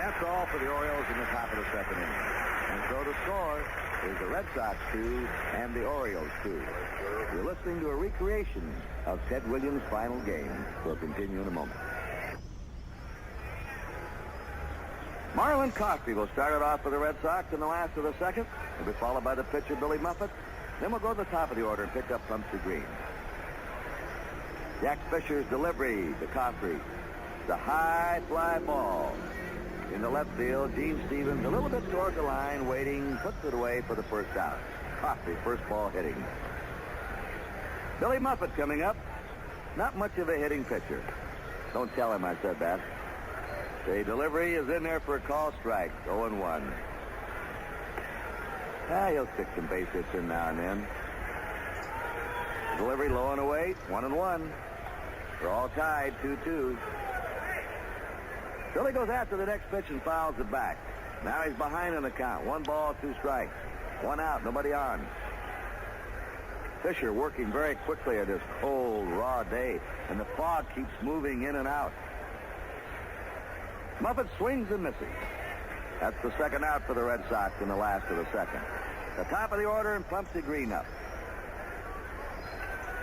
that's all for the Orioles in the top of the second inning. And so the score is the Red Sox 2 and the Orioles 2. You're listening to a recreation of Ted Williams' final game. We'll continue in a moment. Marlon Coffey will start it off for the Red Sox in the last of the second. He'll be followed by the pitcher, Billy Muffet. Then we'll go to the top of the order and pick up Pumpsy Green. Jack Fisher's delivery to Coffey. The high fly ball. In the left field, Gene Stevens a little bit toward the line, waiting, puts it away for the first out. Coffey, first ball hitting. Billy Muffet coming up. Not much of a hitting pitcher. Don't tell him I said that. The delivery is in there for a call strike. 0-1. He'll stick some base hits in now and then. Delivery low and away. 1-1. They're all tied. 2-2. Billy goes after the next pitch and fouls it back. Now he's behind in the count. 1 ball, 2 strikes. 1 out. Nobody on. Fisher working very quickly at this cold, raw day, and the fog keeps moving in and out. Muffet swings and misses. That's the second out for the Red Sox in the last of the second. The top of the order and Pumpsy Green up.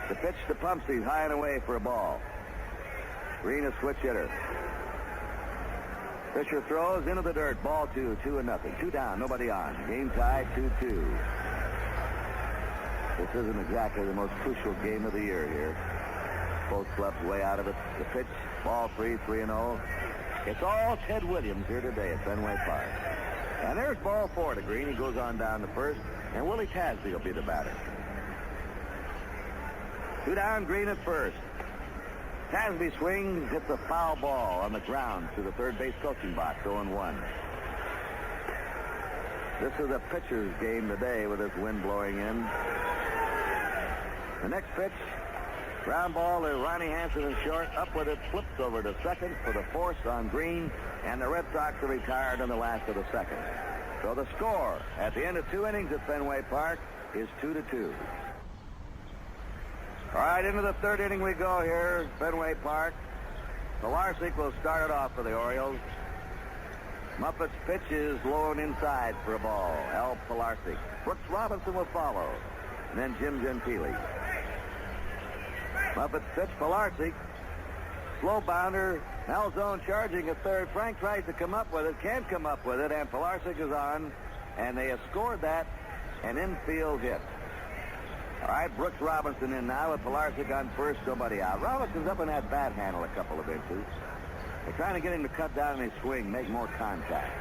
The pitch to Pumpsy, high and away for a ball. Green a switch hitter. Fisher throws into the dirt. Ball 2, 2-0. 2 down, nobody on. Game tied, 2-2. This isn't exactly the most crucial game of the year here. Both clubs way out of it. The pitch, ball 3, 3-0. It's all Ted Williams here today at Fenway Park. And there's ball 4 to Green. He goes on down to first, and Willie Tasby will be the batter. 2 down, Green at first. Tasby swings, hits a foul ball on the ground to the third base coaching box, 0-1. This is a pitcher's game today with this wind blowing in. The next pitch, ground ball to Ronnie Hansen in short. Up with it, flips over to second for the force on Green, and the Red Sox are retired in the last of the second. So the score at the end of 2 innings at Fenway Park is 2-2. All right, into the third inning we go here, Fenway Park. Pilarczyk will start it off for the Orioles. Muffet's pitch is low and inside for a ball. Al Pilarczyk. Brooks Robinson will follow. And then Jim Gentile. Muffet's pitch, Pilarczyk. Slow bounder. Malzone charging at third. Frank tries to come up with it. Can't come up with it. And Pilarczyk is on. And they have scored that. An infield hit. All right, Brooks Robinson in now with Pilarczyk on first, nobody out. Robinson's up in that bat handle a couple of inches. They're trying to get him to cut down in his swing, make more contact.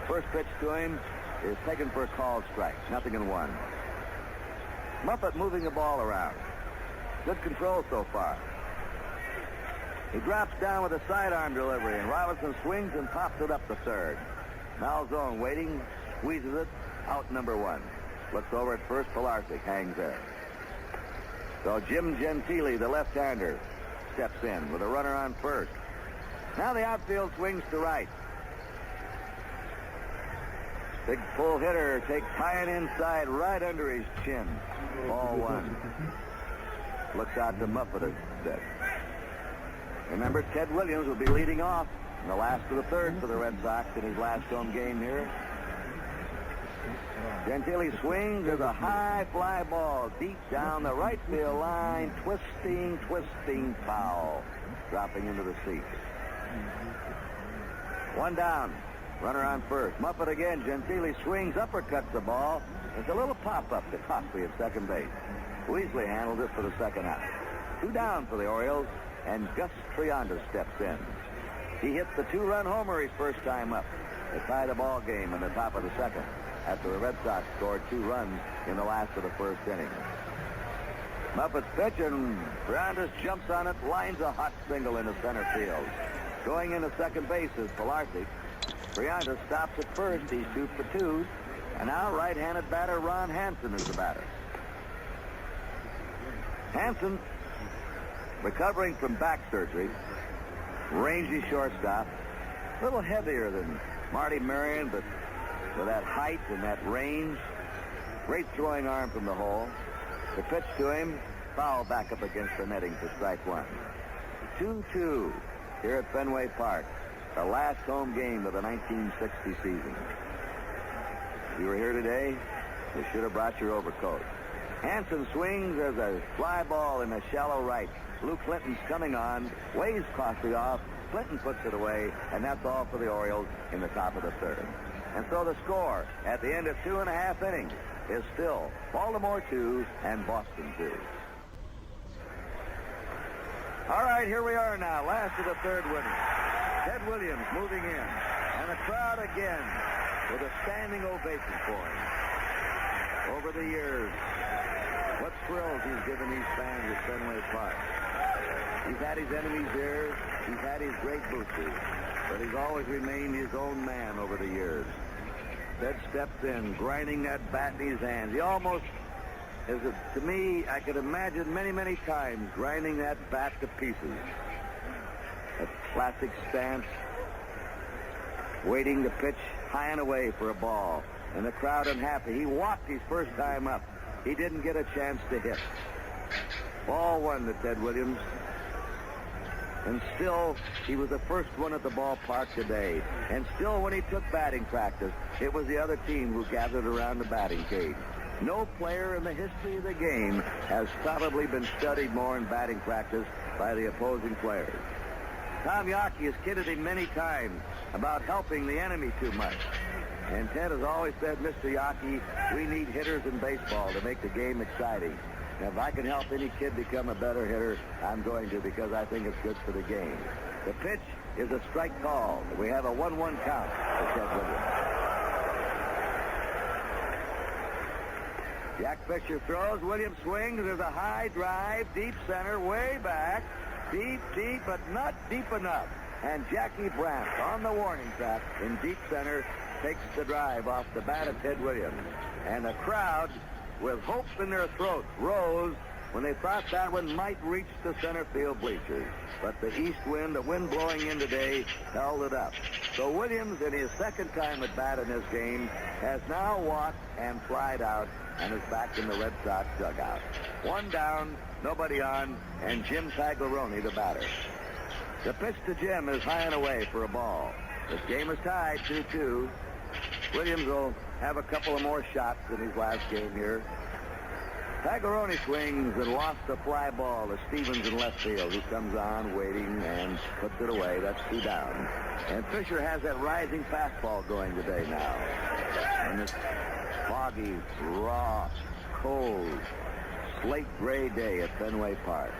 First pitch to him is taken for a called strike. 0-1. Muffet moving the ball around. Good control so far. He drops down with a sidearm delivery, and Robinson swings and pops it up the third. Malzone waiting, squeezes it, out number 1. Looks over at first. Pilarczyk hangs there. So Jim Gentile, the left-hander, steps in with a runner on first. Now the outfield swings to right. Big full hitter takes high and inside right under his chin. Ball 1. Looks out to Muffet instead. Remember, Ted Williams will be leading off in the last of the third for the Red Sox in his last home game here. Gentile swings as a high fly ball deep down the right field line. Twisting foul. Dropping into the seat. 1 down. Runner on first. Muffet again. Gentile swings, uppercuts the ball. It's a little pop-up to Coffey at second base. Weasley handles it for the second out. 2 down for the Orioles, and Gus Trianda steps in. He hit the 2-run homer his first time up. They tie the ball game in the top of the second after the Red Sox scored 2 runs in the last of the first inning. Muffet's pitch, and Trianda jumps on it, lines a hot single into center field. Going into second base is Pilarczyk. Trianda stops at first. He's 2 for 2. And now right-handed batter Ron Hansen is the batter. Hansen, recovering from back surgery, rangy shortstop, a little heavier than Marty Marion, but with that height and that range, great throwing arm from the hole. The pitch to him, foul back up against the netting for strike 1. 2-2 here at Fenway Park. the last home game of the 1960 season. If you were here today, you should have brought your overcoat. Hanson swings as a fly ball in a shallow right. Lou Clinton's coming on, waves Crosby off. Clinton puts it away, and that's all for the Orioles in the top of the third. And so the score at the end of 2.5 innings is still Baltimore 2 and Boston 2. All right, here we are now, last of the third inning. Ted Williams moving in, and the crowd again with a standing ovation for him. Over the years, what thrills he's given these fans at Fenway Park. He's had his enemies here, he's had his great boosters, but he's always remained his own man over the years. Ted steps in, grinding that bat in his hands. He almost, to me, I could imagine many, many times grinding that bat to pieces. A classic stance, waiting to pitch high and away for a ball. And the crowd unhappy. He walked his first time up. He didn't get a chance to hit. Ball one to Ted Williams. And still, he was the first one at the ballpark today. And still, when he took batting practice, it was the other team who gathered around the batting cage. No player in the history of the game has probably been studied more in batting practice by the opposing players. Tom Yawkey has kidded him many times about helping the enemy too much. And Ted has always said, Mr. Yawkey, we need hitters in baseball to make the game exciting. And if I can help any kid become a better hitter, I'm going to, because I think it's good for the game. The pitch is a strike call. We have a 1-1 count for Ted Williams. Jack Fisher throws. Williams swings. There's a high drive, deep center, way back. Deep, deep, but not deep enough. And Jackie Brandt on the warning track in deep center takes the drive off the bat of Ted Williams. And the crowd, with hope in their throats, rose when they thought that one might reach the center field bleachers. But the east wind, the wind blowing in today, held it up. So Williams, in his second time at bat in this game, has now walked and flied out and is back in the Red Sox dugout. One down, nobody on, and Jim Tagliarone, the batter. The pitch to Jim is high and away for a ball. This game is tied 2-2. Williams will have a couple of more shots in his last game here. Tagliarone swings and lost the fly ball to Stevens in left field, who comes on waiting and puts it away. That's 2 down. And Fisher has that rising fastball going today now. And this foggy, raw, cold, slate gray day at Fenway Park.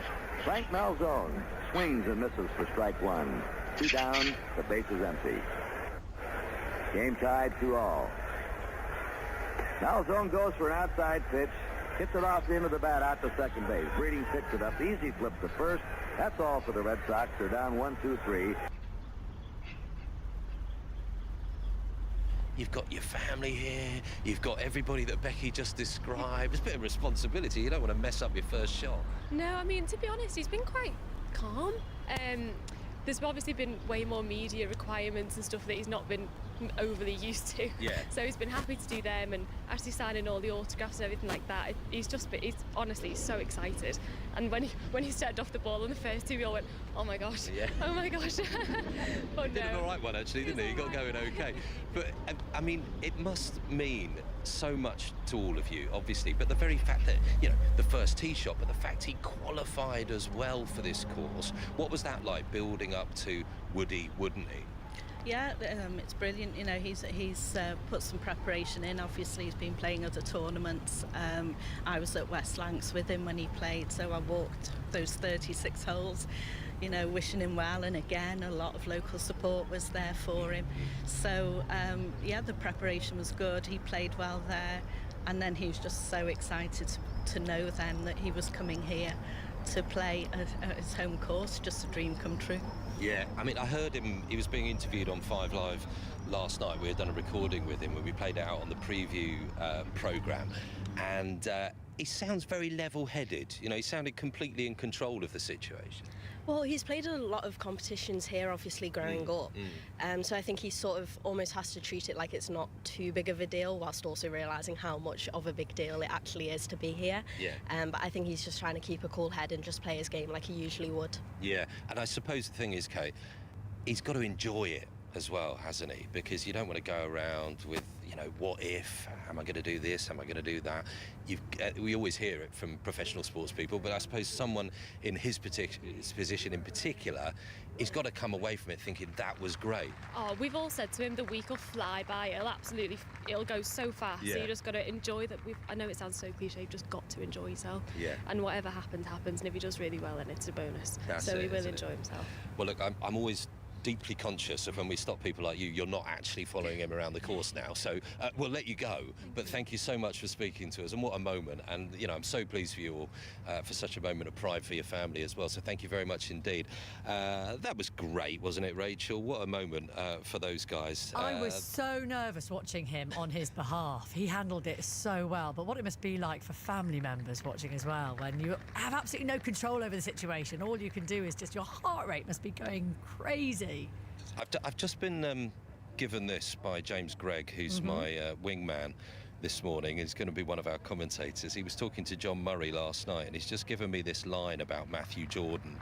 Frank Malzone swings and misses for strike 1. 2 down, the base is empty. Game tied 2-all. Malzone goes for an outside pitch, hits it off the end of the bat out to second base. Breeding picks it up, easy flip to first. That's all for the Red Sox. They're down 1-2-3. You've got your family here. You've got everybody that Becky just described. It's a bit of responsibility. You don't want to mess up your first shot. No, I mean, to be honest, he's been quite calm. There's obviously been way more media requirements and stuff that he's not been overly used to. Yeah. So he's been happy to do them and actually signing all the autographs and everything like that. He's honestly so excited. And when he stepped off the ball on the first two, we all went, oh my gosh, yeah. Oh my gosh. Oh, he did an all right one, actually, didn't he? He got going okay. But, I mean, it must mean so much to all of you, obviously, but the very fact that, you know, the first tee shot, but the fact he qualified as well for this course, what was that like, building up to would he, wouldn't he? Yeah, it's brilliant. You know, he's put some preparation in. Obviously, he's been playing other tournaments. I was at West Lancs with him when he played, so I walked those 36 holes, you know, wishing him well. And again, a lot of local support was there for him. So, yeah, the preparation was good. He played well there. And then he was just so excited to know then that he was coming here to play at his home course. Just a dream come true. Yeah, I mean, I heard him, he was being interviewed on 5 Live last night. We had done a recording with him when we played it out on the preview programme. And he sounds very level-headed. You know, he sounded completely in control of the situation. Well, he's played in a lot of competitions here, obviously, growing up. So I think he sort of almost has to treat it like it's not too big of a deal, whilst also realising how much of a big deal it actually is to be here. Yeah. But I think he's just trying to keep a cool head and just play his game like he usually would. Yeah, and I suppose the thing is, Kate, he's got to enjoy it as well, hasn't he? Because you don't want to go around with, what if? Am I going to do this? Am I going to do that? We always hear it from professional sports people, but I suppose someone in his position in particular, he's got to come away from it thinking that was great. Oh, we've all said to him the week will fly by. It'll go so fast. Yeah. So you just got to enjoy that. I know it sounds so cliche, you've just got to enjoy yourself. Yeah. And whatever happens, happens. And if he does really well, then it's a bonus. That's so it, he will isn't it? enjoy himself. Well, look, I'm always deeply conscious of when we stop people like you're not actually following him around the course now, so we'll let you go, but thank you so much for speaking to us, and what a moment. And I'm so pleased for you all, for such a moment of pride for your family as well, so thank you very much indeed. That was great, wasn't it, Rachel? What a moment for those guys. I was so nervous watching him on his behalf. He handled it so well, but what it must be like for family members watching as well, when you have absolutely no control over the situation. All you can do is just, your heart rate must be going crazy. I've just been given this by James Gregg, who's my wingman this morning. He's going to be one of our commentators. He was talking to John Murray last night, and he's just given me this line about Matthew Jordan.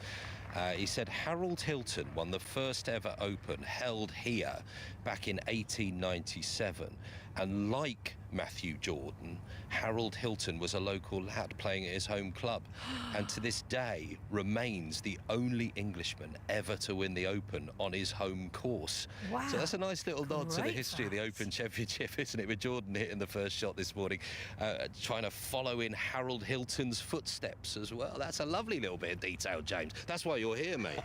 He said Harold Hilton won the first ever Open held here back in 1897, and like Matthew Jordan, Harold Hilton was a local lad playing at his home club, and to this day remains the only Englishman ever to win the Open on his home course. Wow. So that's a nice little nod to the Great history of the fact. Open Championship, isn't it? With Jordan hitting the first shot this morning, trying to follow in Harold Hilton's footsteps as well. That's a lovely little bit of detail, James. That's why you're here, mate.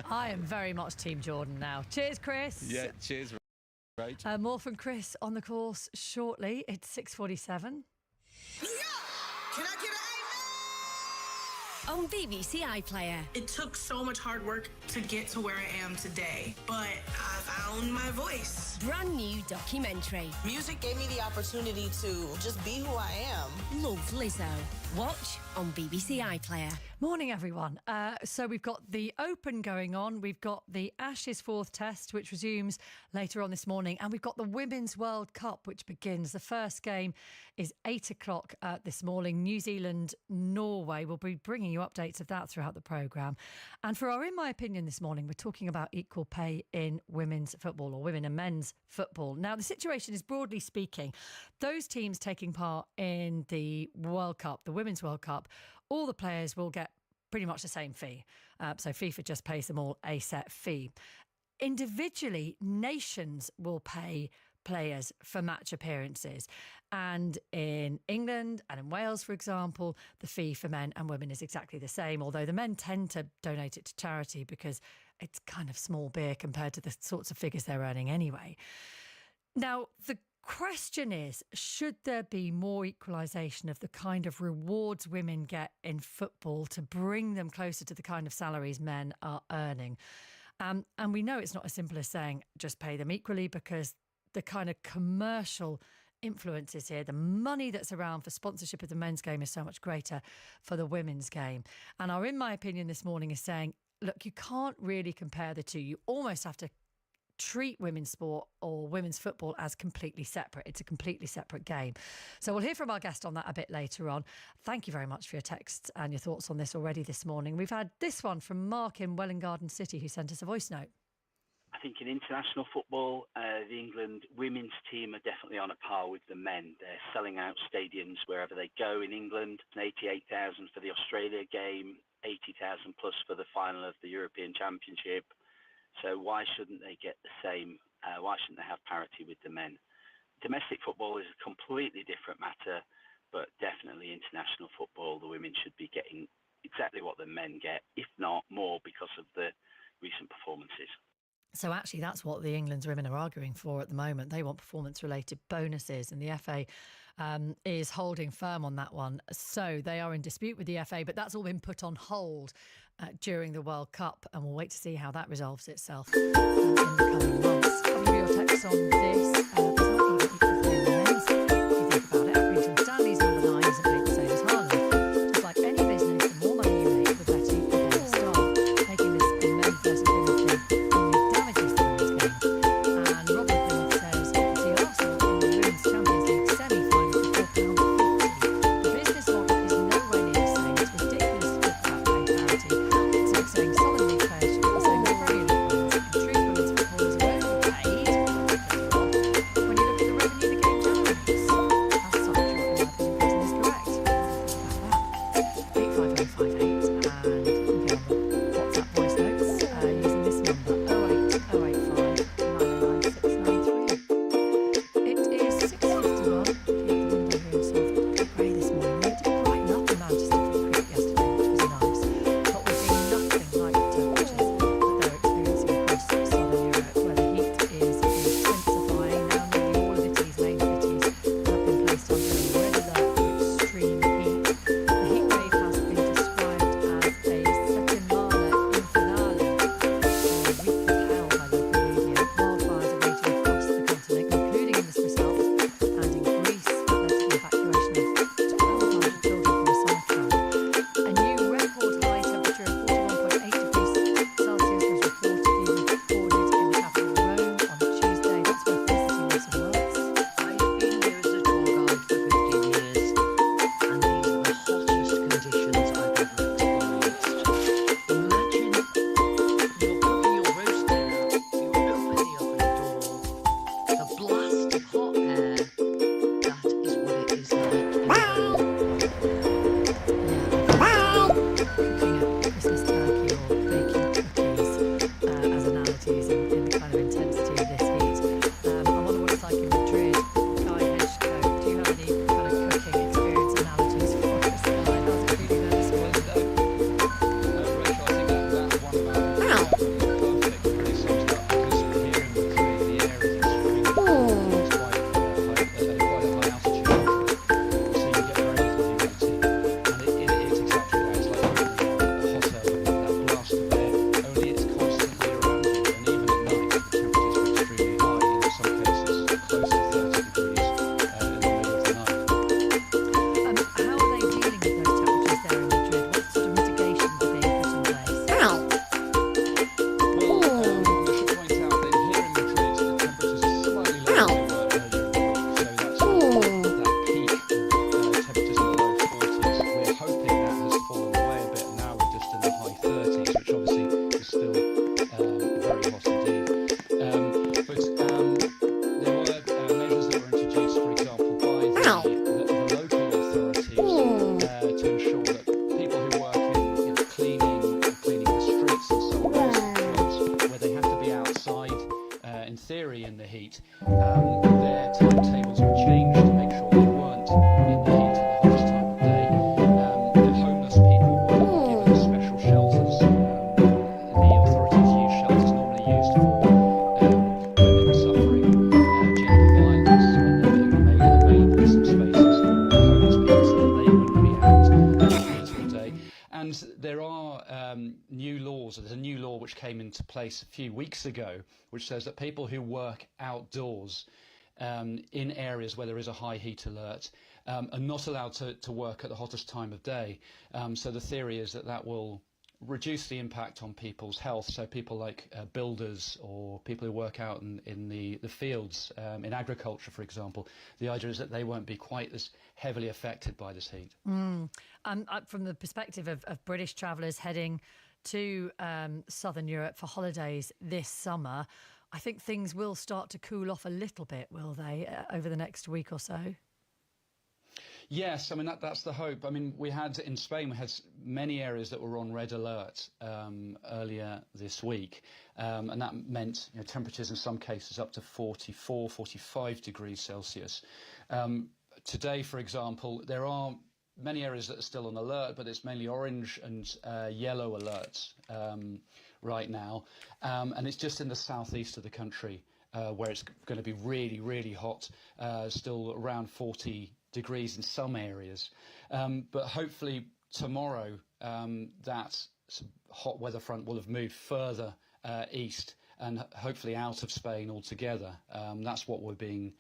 I am very much Team Jordan now. Cheers, Chris. Yeah, cheers, Rach. More from Chris on the course shortly. It's 6:47. Can I get On BBC iPlayer. It took so much hard work to get to where I am today, but I found my voice. Brand new documentary. Music gave me the opportunity to just be who I am. Love Lizzo. Watch on BBC iPlayer. Morning, everyone. So we've got the Open going on. We've got the Ashes fourth test, which resumes later on this morning. And we've got the Women's World Cup, which begins. The first game is 8 o'clock this morning. New Zealand, Norway. We'll be bringing you updates of that throughout the programme. And for our In My Opinion this morning, we're talking about equal pay in women's football, or women and men's football. Now, the situation is, broadly speaking, those teams taking part in the World Cup, the Women's World Cup, all the players will get pretty much the same fee. So FIFA just pays them all a set fee. Individually, nations will pay players for match appearances. And in England and in Wales, for example, the fee for men and women is exactly the same, although the men tend to donate it to charity because it's kind of small beer compared to the sorts of figures they're earning anyway. Now, the question is, should there be more equalisation of the kind of rewards women get in football to bring them closer to the kind of salaries men are earning? And we know it's not as simple as saying just pay them equally, because the kind of commercial influences here, the money that's around for sponsorship of the men's game is so much greater for the women's game. And our In My Opinion this morning is saying, look, you can't really compare the two. You almost have to treat women's sport or women's football as completely separate. It's a completely separate game. So we'll hear from our guest on that a bit later on. Thank you very much for your texts and your thoughts on this already this morning. We've had this one from Mark in Welwyn Garden City, who sent us a voice note. I think in international football, the England women's team are definitely on a par with the men. They're selling out stadiums wherever they go in England. 88,000 for the Australia game, 80,000 plus for the final of the European Championship. So why shouldn't they get the same? Why shouldn't they have parity with the men? Domestic football is a completely different matter, but definitely international football, the women should be getting exactly what the men get, if not more, because of the recent performances. So actually, that's what the England's women are arguing for at the moment. They want performance-related bonuses, and the FA is holding firm on that one. So they are in dispute with the FA, but that's all been put on hold during the World Cup, and we'll wait to see how that resolves itself in the coming months. Probably your text on this. There's not even equal pay in the men's. If you think about it, Accrington Stanley's number 9 isn't paid the same as Haaland. Just like any business, the more money you make, the better you can pay staff. Making this a men's versus women's thing only damages the women's game. And Robin Plymouth says, you can see Arsenal in the Women's Champions League semi-final for £4.50. The business model is nowhere near the same. It's ridiculous to talk about pay parity. It's like saying Solid League players should get the same as Premier League ones. the heat. Their timetables were changed to make sure they weren't in the heat at the hottest time of day. The homeless people were given special shelters. The authorities use shelters normally used for women suffering gender violence, and they're being made available some spaces for homeless people so that they wouldn't be out in the heat all day. And there are new laws. There's a new law which came into place a few weeks ago, which says that people who work outdoors in areas where there is a high heat alert are not allowed to work at the hottest time of day. So the theory is that that will reduce the impact on people's health. So people like builders or people who work out in the fields, in agriculture, for example, the idea is that they won't be quite as heavily affected by this heat. From the perspective of British travellers heading to Southern Europe for holidays this summer, I think things will start to cool off a little bit, will they, over the next week or so? Yes, I mean, that's the hope. I mean, in Spain, we had many areas that were on red alert earlier this week. And that meant temperatures in some cases up to 44, 45 degrees Celsius. Today, for example, there are many areas that are still on alert, but it's mainly orange and yellow alerts right now. And it's just in the southeast of the country where it's going to be really, really hot, still around 40 degrees in some areas. But hopefully tomorrow that hot weather front will have moved further east and hopefully out of Spain altogether. That's what we're being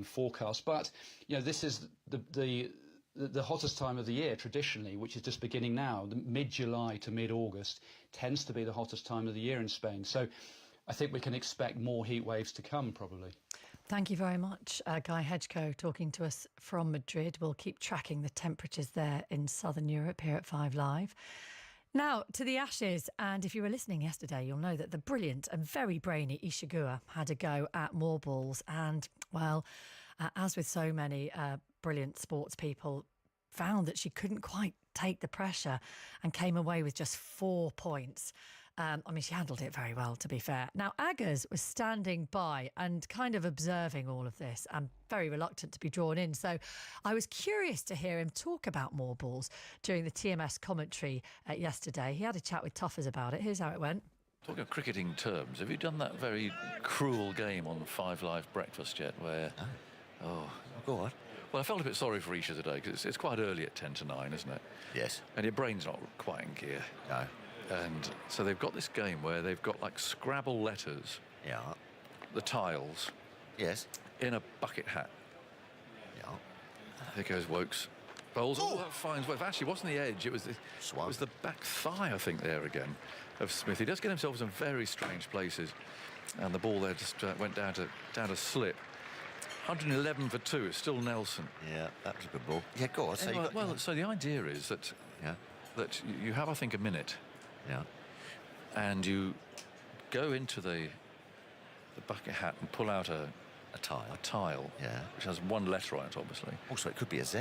forecast. But this is the hottest time of the year traditionally, which is just beginning now. The mid-July to mid-August tends to be the hottest time of the year in Spain. So I think we can expect more heat waves to come, probably. Thank you very much, Guy Hedgecoe, talking to us from Madrid. We'll keep tracking the temperatures there in Southern Europe here at 5 Live. Now, to the Ashes, and if you were listening yesterday, you'll know that the brilliant and very brainy Ishiguro had a go at more balls, and, well, as with so many brilliant sports people, found that she couldn't quite take the pressure and came away with just 4 points. I mean, she handled it very well, to be fair. Now, Aggers was standing by and kind of observing all of this and very reluctant to be drawn in. So I was curious to hear him talk about more balls during the TMS commentary yesterday. He had a chat with Tuffers about it. Here's how it went. Talking of cricketing terms, have you done that very cruel game on 5 Live Breakfast yet where... Oh, go on. Well, I felt a bit sorry for Isha today because it's quite early at 10 to 9, isn't it? Yes. And your brain's not quite in gear. No. And so they've got this game where they've got like Scrabble letters. Yeah. The tiles. Yes. In a bucket hat. Yeah. There goes Wokes. Bowls. Oh, that finds. Well, actually, it wasn't the edge. It was the back thigh, I think, there again, of Smith. He does get himself in some very strange places, and the ball there just went down to slip. 111 for 2. It's still Nelson. Yeah, that was a good ball. Yeah, go on. So anyway, so the idea is that that you have, I think, a minute. Yeah. And you go into the bucket hat and pull out a tile. Yeah. Which has one letter on it, obviously. Also, it could be a Z.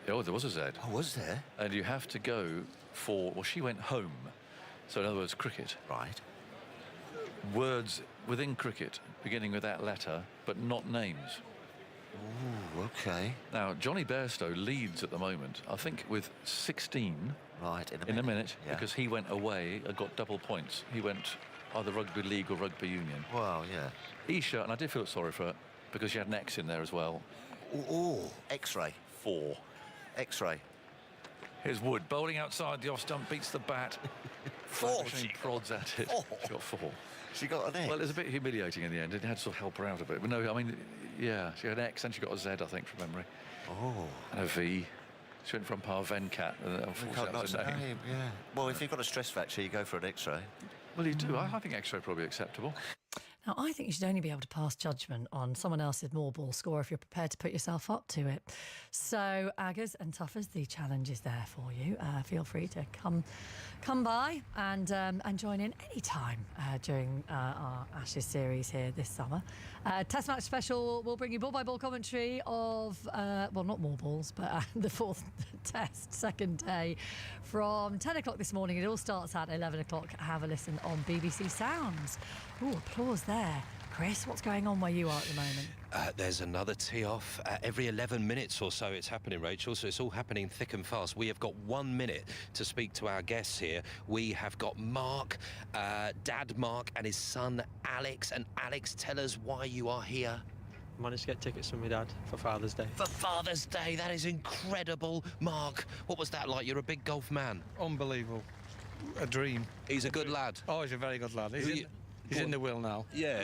Oh, there was a Z. Oh, was there? And you have to go for... Well, she went home. So, in other words, cricket. Right. Words within cricket beginning with that letter, but not names. Ooh, OK. Now, Johnny Bairstow leads at the moment, I think, with 16... Right, in a minute, because he went away and got double points. He went either rugby league or rugby union. Wow, yeah. Isha, and I did feel sorry for her because she had an X in there as well. Oh, X-ray. 4. X-ray. Here's Wood bowling outside the off stump, beats the bat. 4. She prods at it. 4. She got 4. She got an X. Well, it was a bit humiliating in the end. It had to sort of help her out a bit. But no, I mean, yeah, she had an X and she got a Z, I think, from memory. Oh. And a V. She went from Par Venkat, and unfortunately that was a name. Yeah. Well, if you've got a stress fracture, you go for an X-ray. Well, you do. I think X-ray probably acceptable. Now, I think you should only be able to pass judgment on someone else's more ball score if you're prepared to put yourself up to it. So, Aggers and Tuffers, the challenge is there for you. Feel free to come by and join in any time during our Ashes series here this summer. Test match special will bring you ball-by-ball commentary of, well, not more balls, but the 4th test, second day, from 10 o'clock this morning. It all starts at 11 o'clock. Have a listen on BBC Sounds. Ooh, applause there. Chris, what's going on where you are at the moment? There's another tee off every 11 minutes or so. It's happening, Rachel, so it's all happening thick and fast. We have got 1 minute to speak to our guests here. We have got Mark, Dad Mark, and his son Alex. And Alex, tell us why you are here. Managed to get tickets from my dad for Father's Day. For Father's Day, that is incredible. Mark, what was that like? You're a big golf man. Unbelievable. A dream. He's a good lad. Oh, he's a very good lad. He's in the will now. Yeah,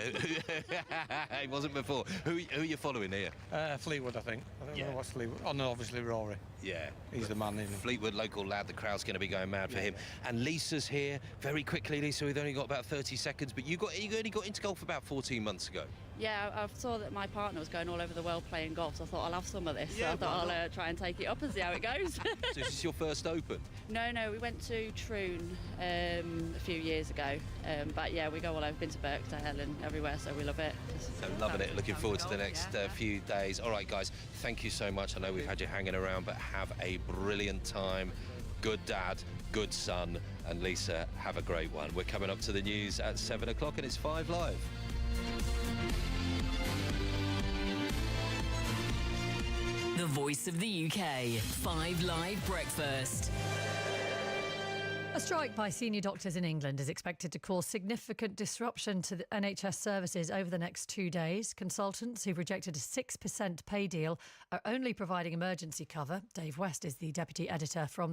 he wasn't before. Who are you following here? Fleetwood, I think. I don't know what's Fleetwood. Oh, no, obviously Rory. Yeah. He's the man, isn't he? Fleetwood, local lad. The crowd's going to be going mad for him. And Lisa's here. Very quickly, Lisa, we've only got about 30 seconds, but you only got into golf about 14 months ago. Yeah, I saw that my partner was going all over the world playing golf, so I thought I'll have some of this. Yeah, so I thought I'll try and take it up and see how it goes. So this is your first Open? No, we went to Troon a few years ago. But yeah, we go all over, been to Birkdale and everywhere, so we love it. So loving it, looking forward to the next few days. All right, guys, thank you so much. I know we've had you hanging around, but have a brilliant time. Good dad, good son, and Lisa, have a great one. We're coming up to the news at 7 o'clock and it's 5 Live. The voice of the UK. 5 Live Breakfast. A strike by senior doctors in England is expected to cause significant disruption to the NHS services over the next 2 days. Consultants who've rejected a 6% pay deal are only providing emergency cover. Dave West is the deputy editor from